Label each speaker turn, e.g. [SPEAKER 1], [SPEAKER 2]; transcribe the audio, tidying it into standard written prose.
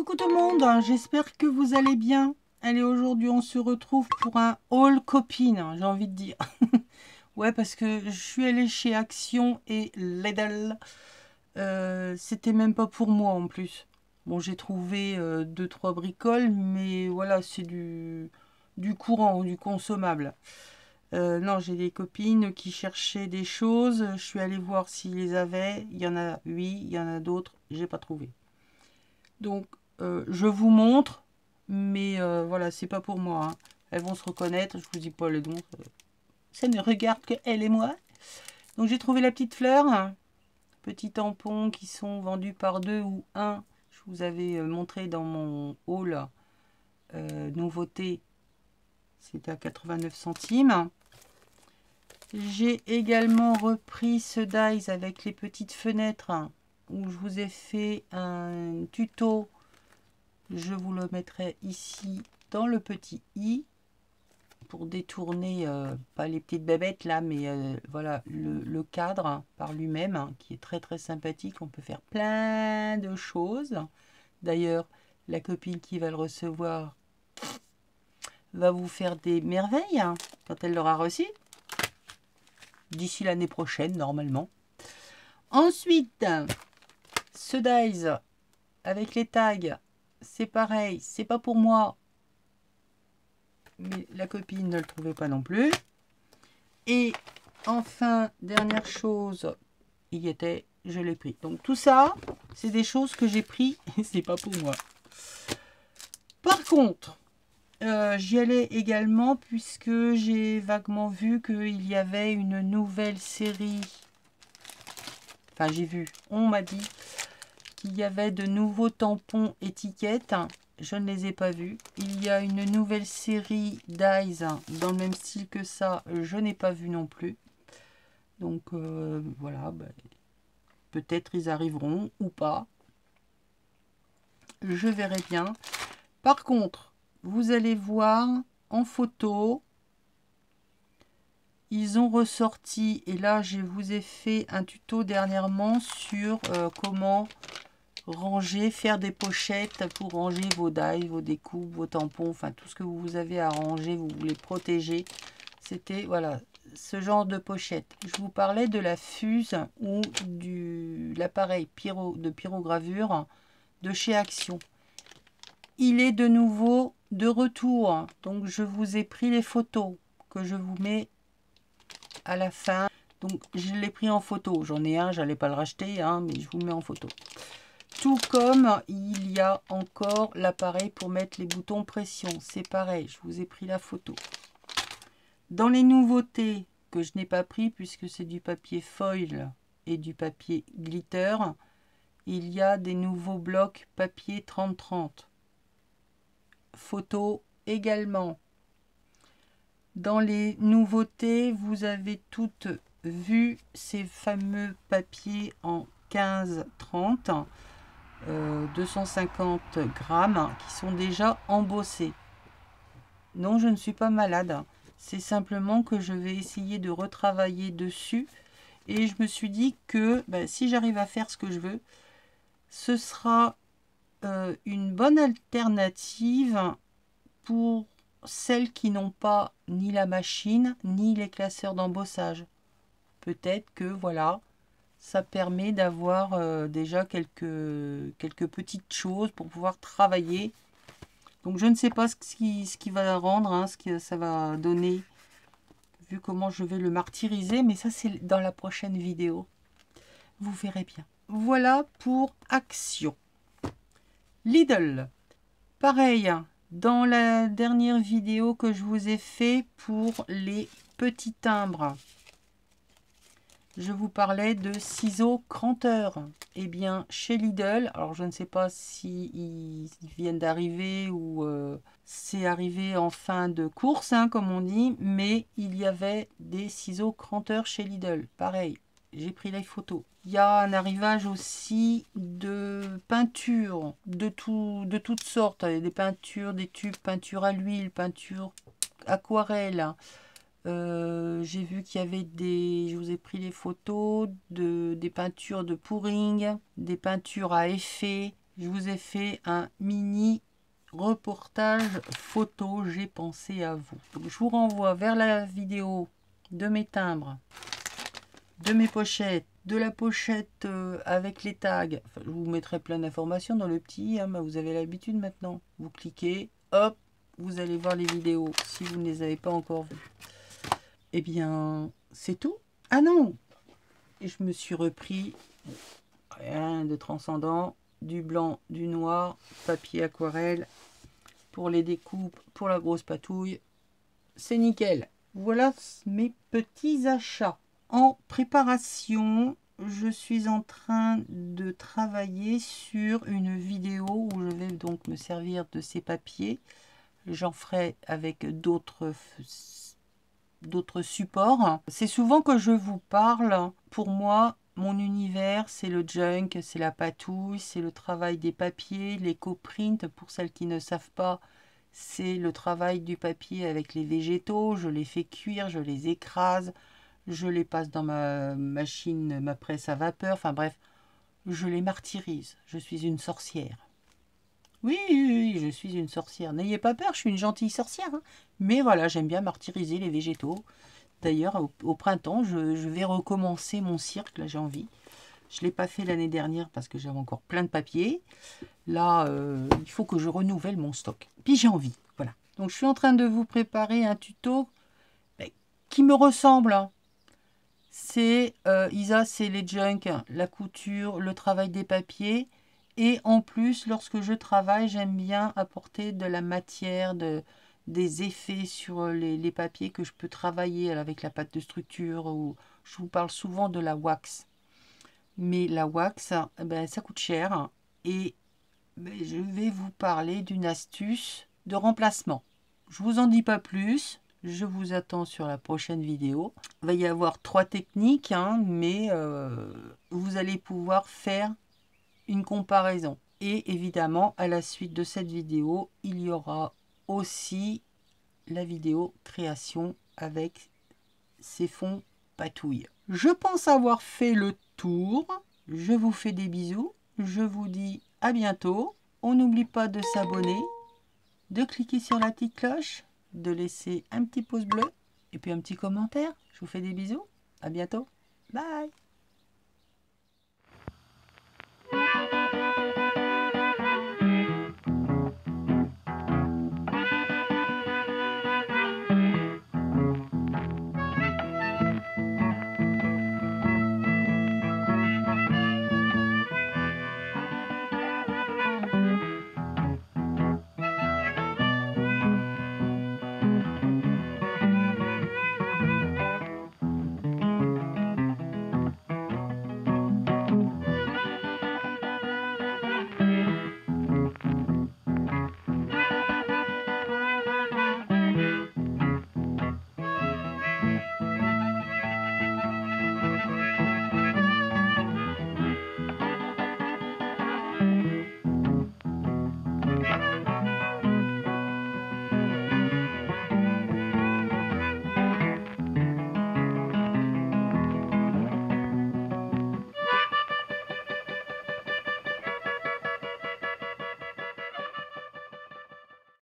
[SPEAKER 1] Coucou tout le monde, j'espère que vous allez bien. Allez, aujourd'hui on se retrouve pour un haul copine, j'ai envie de dire. Ouais, parce que je suis allée chez Action et Lidl. C'était même pas pour moi en plus. Bon, j'ai trouvé 2-3 bricoles, mais voilà, c'est du courant, du consommable. Non, j'ai des copines qui cherchaient des choses. Je suis allée voir s'ils les avaient. Il y en a, oui, il y en a d'autres, j'ai pas trouvé. Donc, je vous montre, mais voilà, c'est pas pour moi, hein. Elles vont se reconnaître, je vous dis pas les noms, ça ne regarde que elle et moi. Donc, j'ai trouvé la petite fleur, hein, petits tampons qui sont vendus par 2 ou 1. Je vous avais montré dans mon haul nouveauté, c'était à 89 centimes. J'ai également repris ce dies avec les petites fenêtres, hein, où je vous ai fait un tuto. Je vous le mettrai ici dans le petit i pour détourner, pas les petites bébêtes là, mais voilà le cadre par lui-même, hein, qui est très très sympathique. On peut faire plein de choses. D'ailleurs, la copine qui va le recevoir va vous faire des merveilles, hein, quand elle l'aura reçu. D'ici l'année prochaine, normalement. Ensuite, ce dies avec les tags, c'est pareil, c'est pas pour moi, mais la copine ne le trouvait pas non plus. Et enfin, dernière chose, il y était, je l'ai pris. Donc tout ça, c'est des choses que j'ai pris et c'est pas pour moi. Par contre, j'y allais également puisque j'ai vaguement vu qu'il y avait une nouvelle série. Enfin, j'ai vu, on m'a dit qu'il y avait de nouveaux tampons étiquettes. Je ne les ai pas vus. Il y a une nouvelle série dies dans le même style que ça. Je n'ai pas vu non plus. Donc voilà, bah, peut-être ils arriveront ou pas. Je verrai bien. Par contre, vous allez voir en photo, ils ont ressorti, et là je vous ai fait un tuto dernièrement sur comment ranger, faire des pochettes pour ranger vos dies, vos découpes, vos tampons, enfin tout ce que vous avez à ranger, vous voulez protéger. C'était voilà ce genre de pochette. Je vous parlais de la fuse ou de l'appareil de pyrogravure de chez Action. Il est de nouveau de retour, donc je vous ai pris les photos que je vous mets à la fin. Donc je l'ai pris en photo, j'en ai un, j'allais pas le racheter, hein, mais je vous le mets en photo. Tout comme il y a encore l'appareil pour mettre les boutons pression, c'est pareil, je vous ai pris la photo. Dans les nouveautés que je n'ai pas pris puisque c'est du papier foil et du papier glitter, il y a des nouveaux blocs papier 30-30. Photo également. Dans les nouveautés, vous avez toutes vu ces fameux papiers en 15-30, 250 grammes, qui sont déjà embossés. Non, je ne suis pas malade. C'est simplement que je vais essayer de retravailler dessus. Et je me suis dit que si j'arrive à faire ce que je veux, ce sera une bonne alternative pour celles qui n'ont pas ni la machine ni les classeurs d'embossage. Peut-être que voilà, ça permet d'avoir déjà quelques petites choses pour pouvoir travailler. Donc je ne sais pas ce qui va rendre, hein, ce que ça va donner, vu comment je vais le martyriser, mais ça c'est dans la prochaine vidéo. Vous verrez bien. Voilà pour Action. Lidl, pareil, dans la dernière vidéo que je vous ai fait pour les petits timbres, je vous parlais de ciseaux cranteurs. Eh bien, chez Lidl, alors je ne sais pas si ils viennent d'arriver ou c'est arrivé en fin de course, hein, comme on dit, mais il y avait des ciseaux cranteurs chez Lidl. Pareil, j'ai pris les photos. Il y a un arrivage aussi de peintures de toutes sortes. Des peintures, des tubes, peinture à l'huile, peinture aquarelle. J'ai vu qu'il y avait je vous ai pris les photos des peintures de pouring, des peintures à effet, je vous ai fait un mini reportage photo. J'ai pensé à vous. Donc, je vous renvoie vers la vidéo de mes timbres, de mes pochettes, de la pochette avec les tags. Enfin, je vous mettrai plein d'informations dans le petit, hein, vous avez l'habitude maintenant. Vous cliquez, hop, vous allez voir les vidéos si vous ne les avez pas encore vues. Eh bien, c'est tout. Ah non, et je me suis repris, rien de transcendant, du blanc, du noir, papier aquarelle pour les découpes, pour la grosse patouille. C'est nickel. Voilà mes petits achats. En préparation, je suis en train de travailler sur une vidéo où je vais donc me servir de ces papiers. J'en ferai avec d'autres supports. C'est souvent que je vous parle. Pour moi, mon univers, c'est le junk, c'est la patouille, c'est le travail des papiers, l'éco-print. Pour celles qui ne savent pas, c'est le travail du papier avec les végétaux. Je les fais cuire, je les écrase, je les passe dans ma machine, ma presse à vapeur. Enfin bref, je les martyrise. Je suis une sorcière. Oui, oui, oui, je suis une sorcière. N'ayez pas peur, je suis une gentille sorcière. Hein. Mais voilà, j'aime bien martyriser les végétaux. D'ailleurs, au printemps, je vais recommencer mon cirque. Là, j'ai envie. Je ne l'ai pas fait l'année dernière parce que j'avais encore plein de papiers. Là, il faut que je renouvelle mon stock. Puis j'ai envie. Voilà. Donc, je suis en train de vous préparer un tuto qui me ressemble. Hein. C'est Isa, c'est les junk, la couture, le travail des papiers. Et en plus, lorsque je travaille, j'aime bien apporter de la matière, des effets sur les papiers que je peux travailler avec la pâte de structure. Ou je vous parle souvent de la wax. Mais la wax, ben, ça coûte cher. Et ben, je vais vous parler d'une astuce de remplacement. Je vous en dis pas plus. Je vous attends sur la prochaine vidéo. Il va y avoir 3 techniques, hein, mais vous allez pouvoir faire une comparaison. Et évidemment, à la suite de cette vidéo, il y aura aussi la vidéo création avec ces fonds patouilles. Je pense avoir fait le tour. Je vous fais des bisous. Je vous dis à bientôt. On n'oublie pas de s'abonner, de cliquer sur la petite cloche, de laisser un petit pouce bleu et puis un petit commentaire. Je vous fais des bisous. À bientôt. Bye.